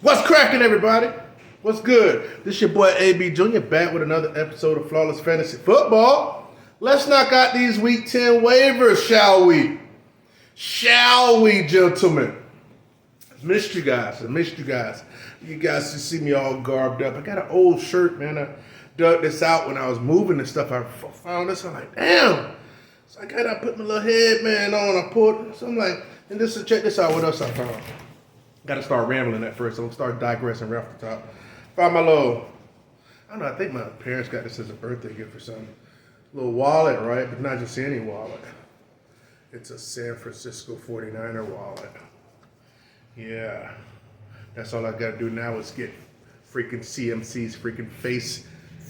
What's cracking, everybody? What's good? This your boy AB Jr. back with another episode of Flawless Fantasy Football. Let's knock out these Week 10 waivers, shall we? Shall we, gentlemen? Missed you guys. You guys just see me all garbed up. I got an old shirt, man. I dug this out when I was moving and stuff. I found this. I'm like, damn. So I got to put my little headband on. I pulled it. So I'm like, and this check this out. What else I found? Got to start rambling at first. So I'm start digressing right off the top. Found my little, I don't know, I think my parents got this as a birthday gift or something. Little wallet, right? But not just any wallet. It's a San Francisco 49er wallet. Yeah. That's all I got to do now is get freaking CMC's freaking face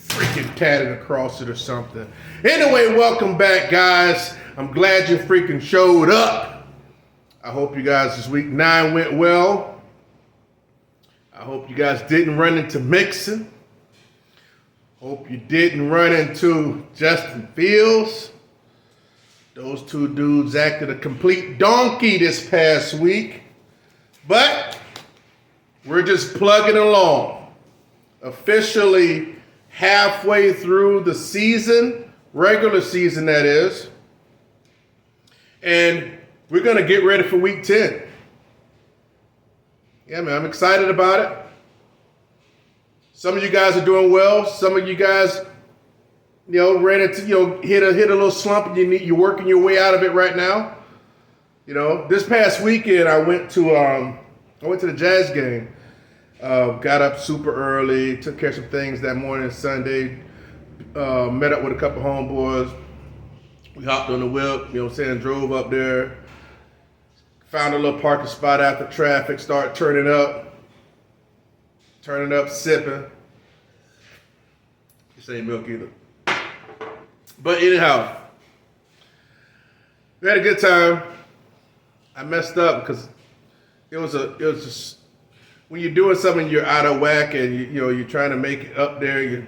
freaking tatted across it or something. Anyway, welcome back, guys. I'm glad you freaking showed up. I hope you guys this week 9 went well. I hope you guys didn't run into Mixon. Hope you didn't run into Justin Fields. Those two dudes acted a complete donkey this past week. But we're just plugging along. Officially halfway through the season, regular season that is. And we're going to get ready for Week 10. Yeah, man, I'm excited about it. Some of you guys are doing well. Some of you guys, ran into, hit a little slump and you're working your way out of it right now. This past weekend I went to the Jazz game. Got up super early, took care of some things that morning, Sunday. Met up with a couple homeboys. We hopped on the whip, drove up there. Found a little parking spot after traffic, started turning up, sipping. This ain't milk either. But anyhow, we had a good time. I messed up because it was just when you're doing something you're out of whack and you're trying to make it up there, you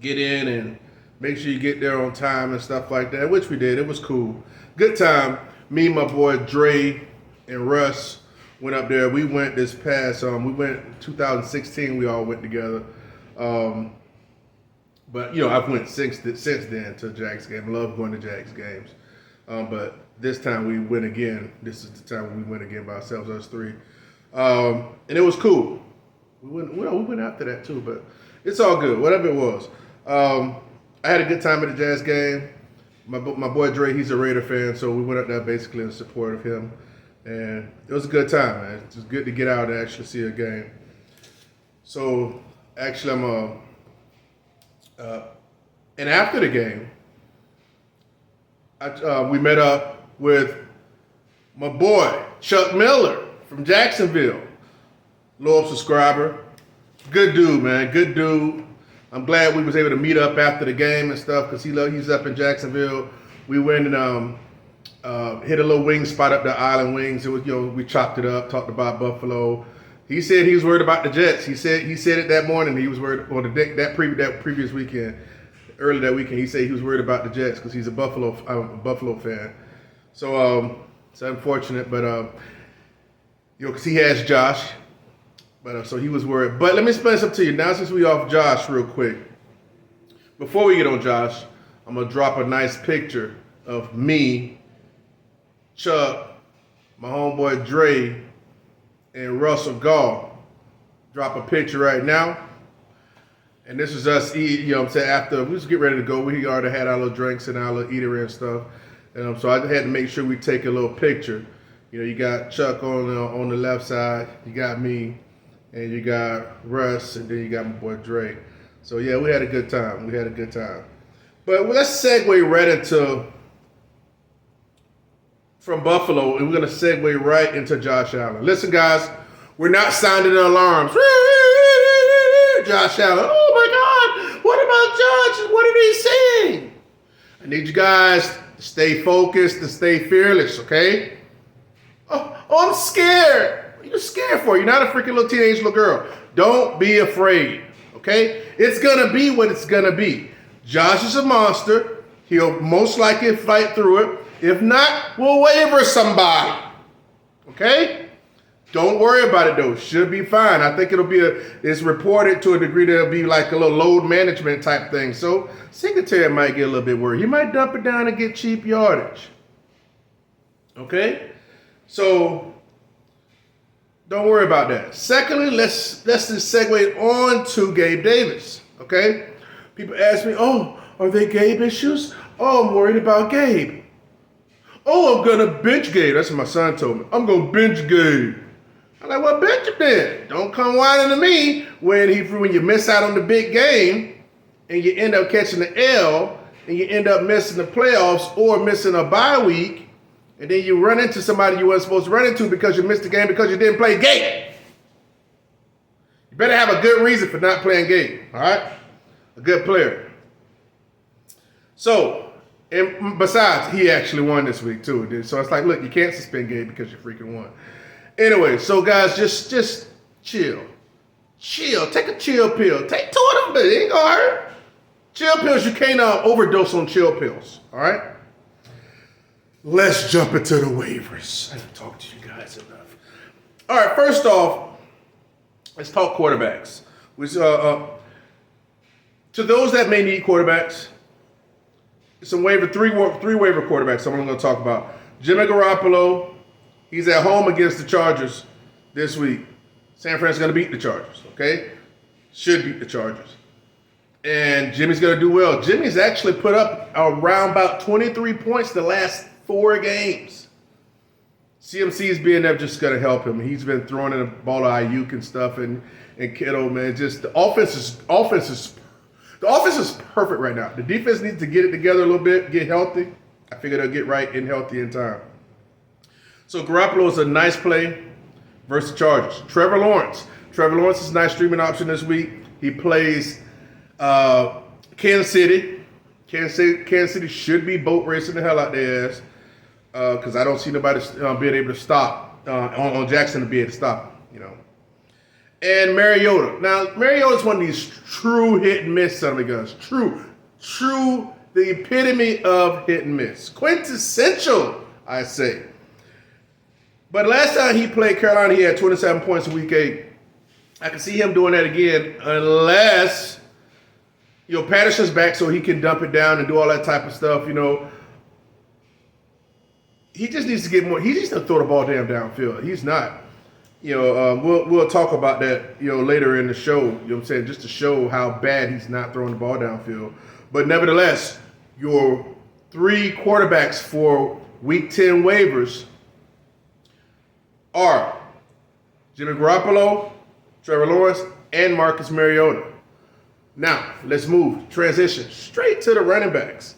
get in and make sure you get there on time and stuff like that, which we did. It was cool. Good time. Me and my boy Dre and Russ went up there. We went this past, we went 2016, we all went together. But I've went since then to Jags game. I love going to Jags games. But this time we went again. This is the time we went again by ourselves, us three. And it was cool. We went after that too, but it's all good, whatever it was. I had a good time at the Jazz game. My boy Dre, he's a Raider fan, so we went up there basically in support of him. And it was a good time, man. It's just good to get out and actually see a game. So actually and after the game, we met up with my boy, Chuck Miller from Jacksonville. Loyal subscriber. Good dude, man. Good dude. I'm glad we was able to meet up after the game and stuff because he's up in Jacksonville. We went and hit a little wing spot up the Island Wings. It was, we chopped it up, talked about Buffalo. He said he was worried about the Jets. He said it that morning. He was worried, or that previous weekend, early that weekend. He said he was worried about the Jets because he's a Buffalo fan. So it's unfortunate, but because he has Josh, but so he was worried. But let me explain something to you now. Since we off Josh real quick, before we get on Josh, I'm gonna drop a nice picture of me, Chuck, my homeboy Dre, and Russell Gall. Drop a picture right now. And this is us after we just get ready to go. We already had our little drinks and our little eatery and stuff. So I had to make sure we take a little picture. You got Chuck on the left side, you got me, and you got Russ, and then you got my boy Dre. So yeah, we had a good time. But let's segue right into from Buffalo, and we're going to segue right into Josh Allen. Listen, guys, we're not sounding the alarms. Josh Allen, oh my God, what about Josh? What are they saying? I need you guys to stay focused and stay fearless, okay? Oh, I'm scared. What are you scared for? You're not a freaking little teenage little girl. Don't be afraid, okay? It's going to be what it's going to be. Josh is a monster. He'll most likely fight through it. If not, we'll waiver somebody. Okay? Don't worry about it though. Should be fine. I think it's reported to a degree that it'll be like a little load management type thing. So Singletary might get a little bit worried. He might dump it down and get cheap yardage. Okay? So don't worry about that. Secondly, let's just segue on to Gabe Davis. Okay? People ask me, oh, are they Gabe issues? Oh, I'm worried about Gabe. Oh, I'm gonna bench Gabe. That's what my son told me. I'm gonna bench Gabe. I'm like, well, bench him then. Don't come whining to me when you miss out on the big game and you end up catching the L and you end up missing the playoffs or missing a bye week, and then you run into somebody you weren't supposed to run into because you missed the game because you didn't play Gabe. You better have a good reason for not playing Gabe, all right? A good player. So, and besides, he actually won this week too, dude. So it's like, look, you can't suspend Gabe because you freaking won. Anyway, so guys, just chill. Chill. Take a chill pill. Take 2 of them, but it ain't gonna hurt. Chill pills, you can't overdose on chill pills. All right? Let's jump into the waivers. I've talked to you guys enough. All right, first off, let's talk quarterbacks. To those that may need quarterbacks, three waiver quarterbacks I'm going to talk about. Jimmy Garoppolo. He's at home against the Chargers this week. San Francisco's going to beat the Chargers, okay? Should beat the Chargers. And Jimmy's going to do well. Jimmy's actually put up around about 23 points the last 4 games. CMC's being there just going to help him. He's been throwing in the ball to Ayuk and stuff and Kittle, man. Just the offense is perfect right now. The defense needs to get it together a little bit, get healthy. I figure they'll get right and healthy in time. So Garoppolo is a nice play versus the Chargers. Trevor Lawrence. Trevor Lawrence is a nice streaming option this week. He plays Kansas City. Kansas City should be boat racing the hell out their ass because I don't see nobody being able to stop on Jackson to be able to stop him, you know. And Mariota. Now, Mariota's one of these true hit and miss son of a guns. True, the epitome of hit and miss. Quintessential, I say. But last time he played Carolina, he had 27 points in week 8. I can see him doing that again unless, Patterson's back so he can dump it down and do all that type of stuff, He just needs to get more. He needs to throw the ball downfield. He's not. We'll talk about that, later in the show, you know what I'm saying, just to show how bad he's not throwing the ball downfield. But nevertheless, your 3 quarterbacks for week 10 waivers are Jimmy Garoppolo, Trevor Lawrence, and Marcus Mariota. Now, let's transition straight to the running backs.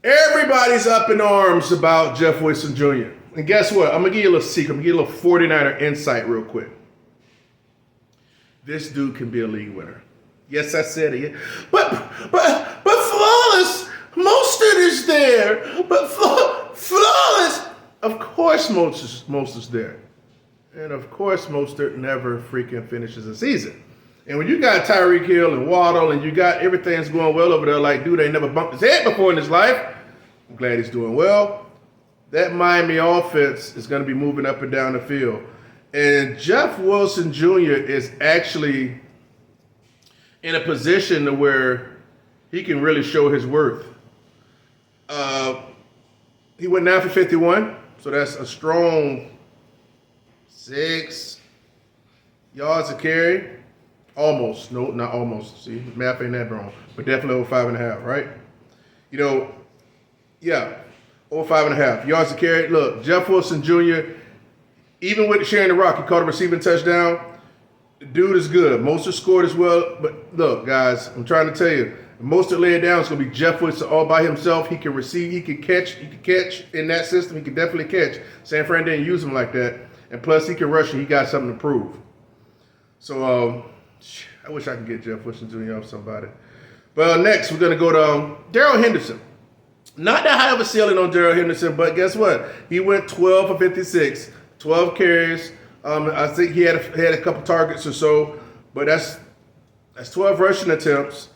Everybody's up in arms about Jeff Wilson Jr. And guess what? I'm going to give you a little secret. I'm going to give you a little 49er insight real quick. This dude can be a league winner. Yes, I said it. But Flawless, Mostert is there. But Flawless, of course Mostert's there. And of course Mostert never freaking finishes a season. And when you got Tyreek Hill and Waddle and you got everything's going well over there, like dude ain't never bumped his head before in his life, I'm glad he's doing well. That Miami offense is going to be moving up and down the field. And Jeff Wilson Jr. is actually in a position to where he can really show his worth. He went 9 for 51, so that's a strong 6 yards a carry. Almost. No, not almost. See, math ain't that wrong. But definitely over 5.5, right? Yeah. Over 5.5 yards to carry. Look, Jeff Wilson Jr., even with sharing the rock, he caught a receiving touchdown. The dude is good. Mostert scored as well. But look, guys, I'm trying to tell you, Mostert laying down is going to be Jeff Wilson all by himself. He can receive, he can catch in that system. He can definitely catch. San Fran didn't use him like that. And plus, he can rush and he got something to prove. So, I wish I could get Jeff Wilson Jr. off somebody. But next, we're going to go to Darrell Henderson. Not that high of a ceiling on Darrell Henderson, but guess what? He went 12 for 56, 12 carries. I think he had a couple targets or so, but that's 12 rushing attempts.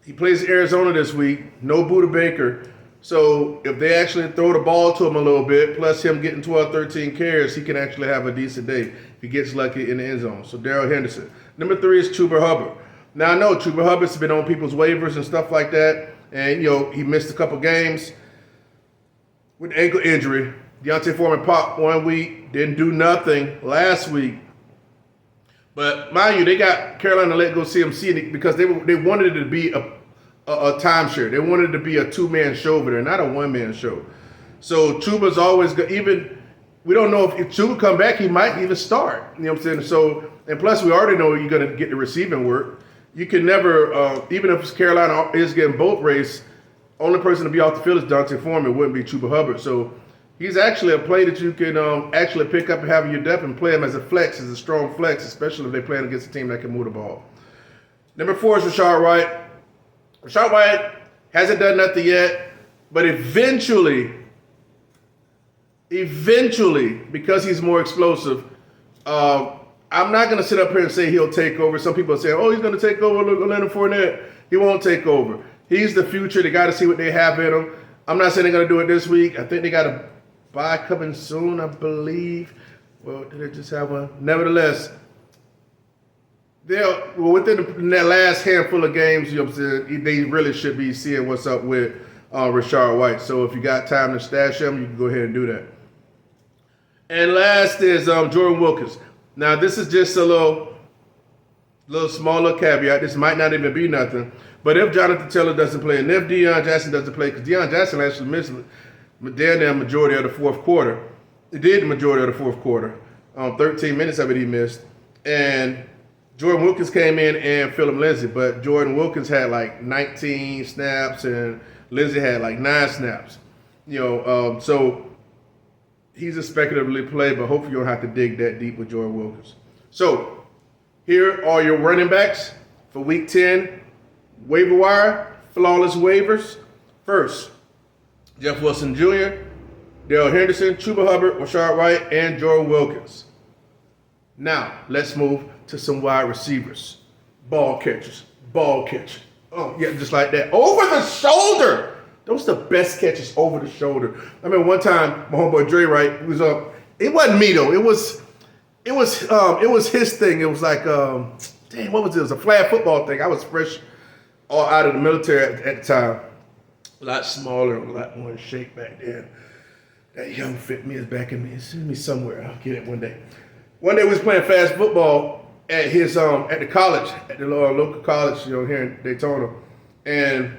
He plays Arizona this week. No Buda Baker. So if they actually throw the ball to him a little bit, plus him getting 12, 13 carries, he can actually have a decent day if he gets lucky in the end zone. So Darrell Henderson. Number 3 is Chuba Hubbard. Now I know Chuba Hubbard's been on people's waivers and stuff like that, and he missed a couple games with ankle injury. Deontay Foreman popped 1 week, didn't do nothing last week. But mind you, they got Carolina to let go CMC because they wanted it to be a timeshare. They wanted it to be a 2-man show over there, not a 1-man show. So Chuba's always good. Even we don't know if Chuba come back, he might even start. You know what I'm saying? So, and plus we already know you're going to get the receiving work. You can never, even if Carolina is getting both race, only person to be off the field is Deontay Foreman. It wouldn't be Chuba Hubbard. So he's actually a play that you can actually pick up and have in your depth and play him as a flex, as a strong flex, especially if they're playing against a team that can move the ball. Number 4 is Rachaad White. Rachaad White hasn't done nothing yet, but eventually, because he's more explosive, I'm not going to sit up here and say he'll take over. Some people are saying, oh, he's going to take over Leonard Fournette. He won't take over. He's the future. They got to see what they have in him. I'm not saying they're going to do it this week. I think they got a bye coming soon, I believe. Well, did they just have one? Nevertheless, within that last handful of games, they really should be seeing what's up with Rachaad White. So if you got time to stash him, you can go ahead and do that. And last is Jordan Wilkins. Now, this is just a little smaller caveat. This might not even be nothing. But if Jonathan Taylor doesn't play, and if Deion Jackson doesn't play, because Deion Jackson actually missed the majority of the fourth quarter. He did the majority of the fourth quarter. 13 minutes of it he missed. And Jordan Wilkins came in and Phillip Lindsay. But Jordan Wilkins had like 19 snaps and Lindsay had like 9 snaps. So he's a speculatively play, but hopefully you don't have to dig that deep with Jordan Wilkins. So here are your running backs for Week 10. Waiver wire, flawless waivers. First, Jeff Wilson Jr., Darrell Henderson, Chuba Hubbard, Rachaad White, and Jordan Wilkins. Now, let's move to some wide receivers. Ball catchers. Oh, yeah, just like that. Over the shoulder. Those are the best catches over the shoulder. I remember one time, my homeboy Dre Wright was up. It wasn't me though. It was his thing. It was like, what was it? It was a flag football thing. I was fresh out of the military at the time. A lot smaller, a lot more in shape back then. That young fit me is back in me. It's in me somewhere. I'll get it one day. One day we was playing fast football at his at the college, at the local college, here in Daytona, and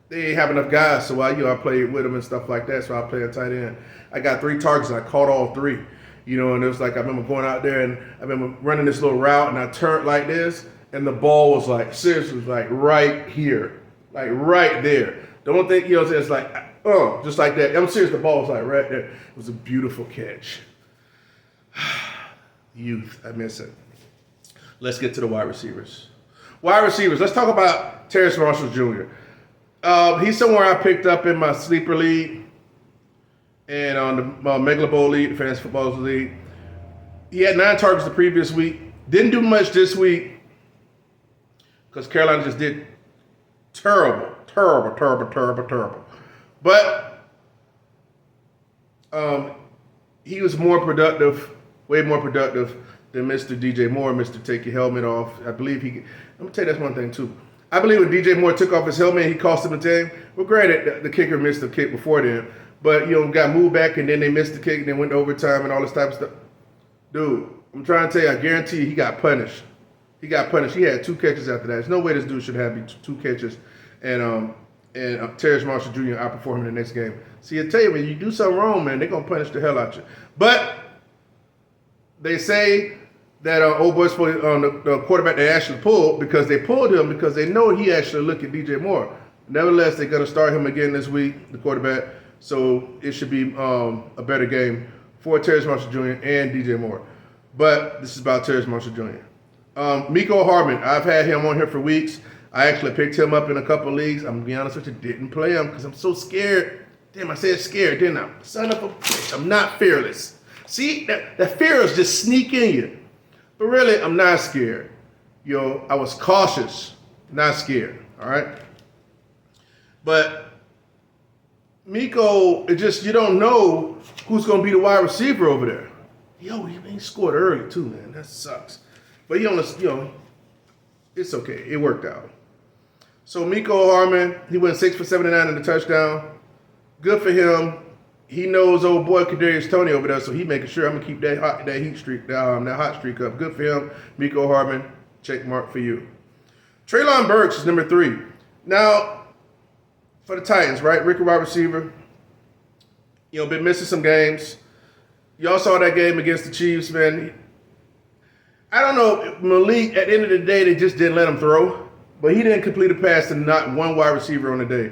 they didn't have enough guys, so I played with them and stuff like that. So I played a tight end. I got 3 targets and I caught all 3. And it was like I remember going out there and I remember running this little route and I turned like this and the ball was like seriously like right here, like right there. The only thing it's like just like that. I'm serious. The ball was like right there. It was a beautiful catch. Youth, I miss it. Let's get to the wide receivers. Let's talk about Terrace Marshall Jr. He's somewhere I picked up in my sleeper league and on the Megala Bowl league, the Fantasy Football League. He had 9 targets the previous week. Didn't do much this week because Carolina just did terrible. But he was more productive, way more productive than Mr. DJ Moore, Mr. Take Your Helmet Off. I believe I'm going to tell you that's one thing too. I believe when DJ Moore took off his helmet, he cost him a game. Well, granted, the kicker missed the kick before then, but got moved back and then they missed the kick and then went to overtime and all this type of stuff. Dude, I'm trying to tell you, I guarantee you, he got punished. He had 2 catches after that. There's no way this dude should have 2 catches, and Terrace Marshall Jr. outperformed him in the next game. See, I tell you, when you do something wrong, man, they're gonna punish the hell out you. But they say that old boy's the quarterback they actually pulled because they pulled him because they know he actually looked at DJ Moore. Nevertheless, they're going to start him again this week, the quarterback. So it should be a better game for Terrace Marshall Jr. and DJ Moore. But this is about Terrace Marshall Jr. Mecole Hardman, I've had him on here for weeks. I actually picked him up in a couple of leagues. I'm going to be honest with you, didn't play him because I'm so scared. Damn, I said scared, didn't I? Son of a bitch, I'm not fearless. See, that fear is just sneak in you. But really, I'm not scared. I was cautious, not scared, all right? But Miko, it just, you don't know who's going to be the wide receiver over there. Yo, he scored early too, man. That sucks. But he only, it's okay. It worked out. So Miko Harmon, he went 6 for 79 in the touchdown. Good for him. He knows old boy Kadarius Toney over there, so he making sure I'm gonna keep that hot streak up. Good for him. Miko Harmon, check mark for you. Treylon Burks is number 3. Now, for the Titans, right? Rookie wide receiver. Been missing some games. Y'all saw that game against the Chiefs, man. I don't know, Malik, at the end of the day, they just didn't let him throw. But he didn't complete a pass to not one wide receiver on the day.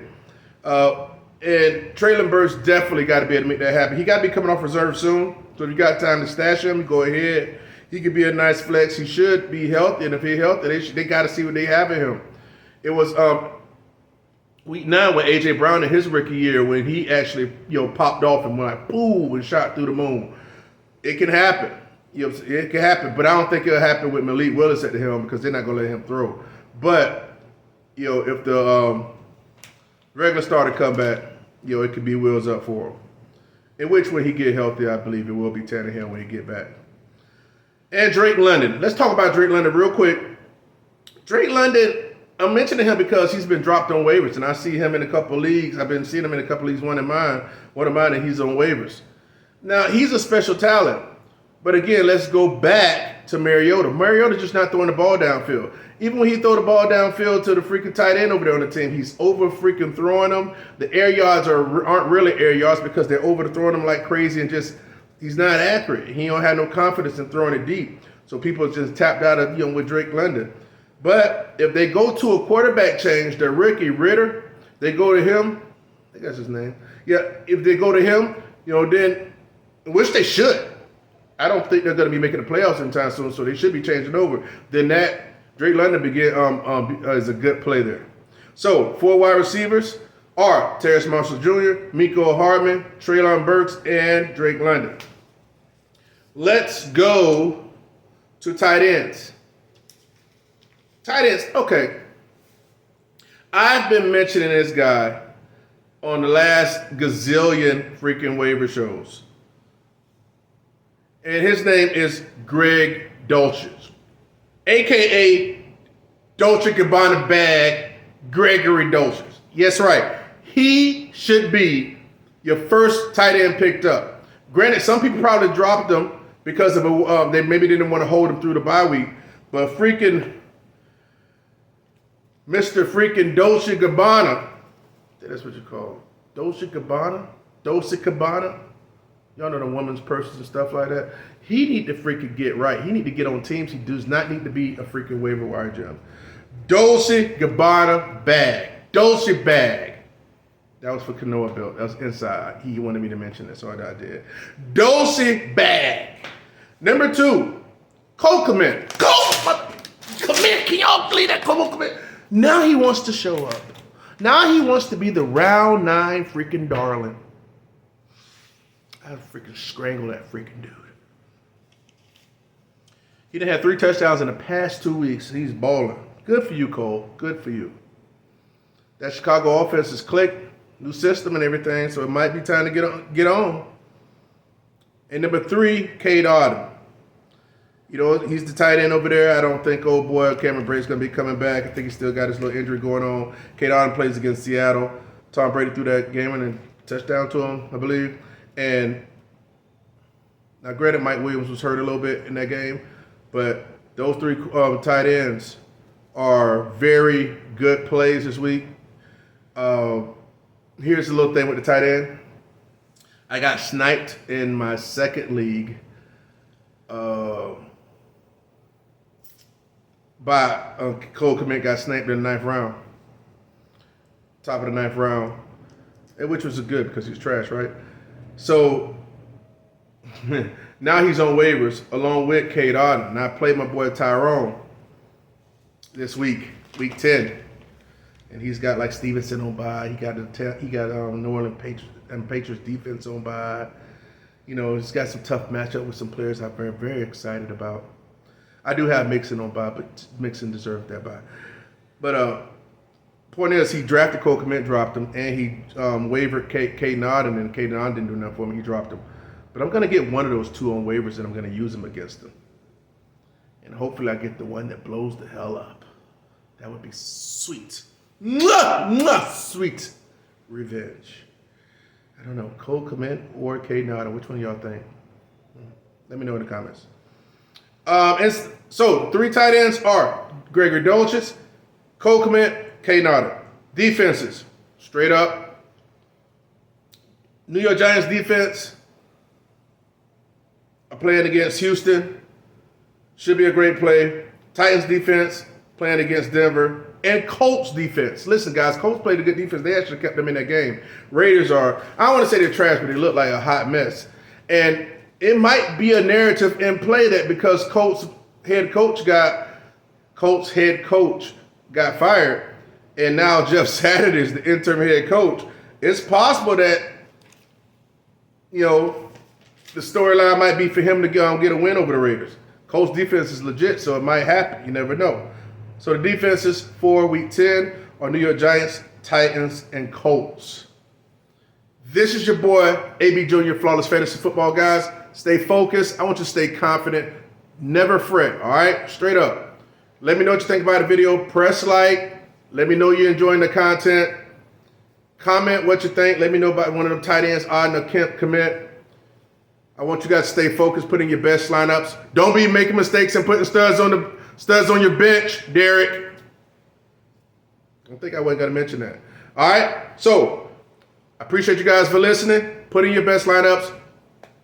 And Treylon Burks definitely got to be able to make that happen. He got to be coming off reserve soon. So if you got time to stash him, go ahead. He could be a nice flex. He should be healthy. And if he's healthy, they got to see what they have in him. It was week 9 with A.J. Brown in his rookie year when he actually popped off and went like, boom, and shot through the moon. It can happen. It can happen. But I don't think it'll happen with Malik Willis at the helm because they're not going to let him throw. But, if the regular starter come back, it could be wheels up for him. In which, when he get healthy, I believe it will be Tannehill when he get back. And Drake London. Let's talk about Drake London real quick. Drake London, I'm mentioning him because he's been dropped on waivers, and I see him in a couple leagues. I've been seeing him in a couple leagues, one of mine, and he's on waivers. Now, he's a special talent. But again, let's go back to Mariota. Mariota's just not throwing the ball downfield. Even when he throw the ball downfield to the freaking tight end over there on the team, he's over freaking throwing them. The air yards aren't really air yards because they're over throwing them like crazy and just he's not accurate. He don't have no confidence in throwing it deep. So people just tapped out of with Drake London. But if they go to a quarterback change, the Ricky Ritter, they go to him. I think that's his name. Yeah, if they go to him, then which they should. I don't think they're going to be making the playoffs anytime soon, so they should be changing over. Then that Drake London is a good play there. So 4 wide receivers are Terrace Marshall Jr., Miko Hardman, Treylon Burks, and Drake London. Let's go to tight ends. Tight ends, okay. I've been mentioning this guy on the last gazillion freaking waiver shows. And his name is Greg Dulcich, a.k.a. Dolce & Gabbana bag Gregory Dulcich. Yes, right. He should be your first tight end picked up. Granted, some people probably dropped him because of they maybe didn't want to hold him through the bye week. But freaking Mr. freaking Dolce & Gabbana, that's what you call him. Dolce & Gabbana? Dolce & Gabbana? Y'all know the women's purses and stuff like that. He need to freaking get right. He need to get on teams. He does not need to be a freaking waiver wire gem. Dolce Gabbana bag. Dolce bag. That was for Kanoa Belt. That was inside. He wanted me to mention that, so I did. Dolce bag. Number 2, Cole Kmet. Kmet, can y'all believe that? Cole Kmet. Now he wants to show up. Now he wants to be the round 9 freaking darling. I'd freaking strangle that freaking dude. He done had 3 touchdowns in the past 2 weeks. He's balling. Good for you, Cole. Good for you. That Chicago offense is clicked. New system and everything, so it might be time to get on. And number 3, Cade Otton. He's the tight end over there. I don't think old boy Cameron Brate's going to be coming back. I think he's still got his little injury going on. Cade Otton plays against Seattle. Tom Brady threw that game and a touchdown to him, I believe. And now, granted, Mike Williams was hurt a little bit in that game, but those 3 tight ends are very good plays this week. Here's a little thing with the tight end. I got sniped in my second league by Cole Kmet got sniped in the 9th round. Top of the 9th round. Which was good because he's trash, right? So now he's on waivers along with Cade Otton. And I played my boy Tyrone this week, week 10. And he's got like Stevenson on bye. He got New Orleans Patriots defense on bye. He's got some tough matchup with some players I'm very, very excited about. I do have Mixon on bye, but Mixon deserved that bye. But Point is, he drafted Cole Kmet, dropped him, and he waivered K Nod, and then K Nod didn't do nothing for me. He dropped him. But I'm going to get one of those two on waivers, and I'm going to use them against them. And hopefully I get the one that blows the hell up. That would be sweet. Mwah! Mwah! Sweet revenge. I don't know, Cole Kmet or K Nod, which one y'all think? Let me know in the comments. And so, 3 tight ends are Gregory Dolchis, Cole Kmet, K Nod. Defenses, straight up. New York Giants defense are playing against Houston. Should be a great play. Titans defense playing against Denver. And Colts defense. Listen, guys, Colts played a good defense. They actually kept them in that game. Raiders are, I don't want to say they're trash, but they look like a hot mess. And it might be a narrative in play that because Colts head coach got fired, and now Jeff Saturday is the interim head coach, it's possible that, you know, the storyline might be for him to get a win over the Raiders. Colts defense is legit, so it might happen. You never know. So the defenses for Week 10 are New York Giants, Titans, and Colts. This is your boy, AB Jr., Flawless Fantasy Football, guys. Stay focused. I want you to stay confident. Never fret, all right? Straight up. Let me know what you think about the video. Press like. Let me know you're enjoying the content. Comment what you think. Let me know about one of them tight ends, Odd and Kmet. I want you guys to stay focused, put in your best lineups. Don't be making mistakes and putting studs on your bench, Derek. I don't think I wasn't going to mention that. All right? So, I appreciate you guys for listening. Put in your best lineups.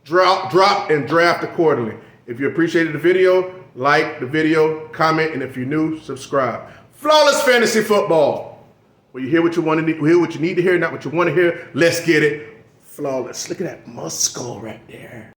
Drop, and draft accordingly. If you appreciated the video, like the video, comment, and if you're new, subscribe. Flawless Fantasy Football. Well, you hear what you want to hear, what you need to hear, not what you want to hear. Let's get it. Flawless. Look at that muscle right there.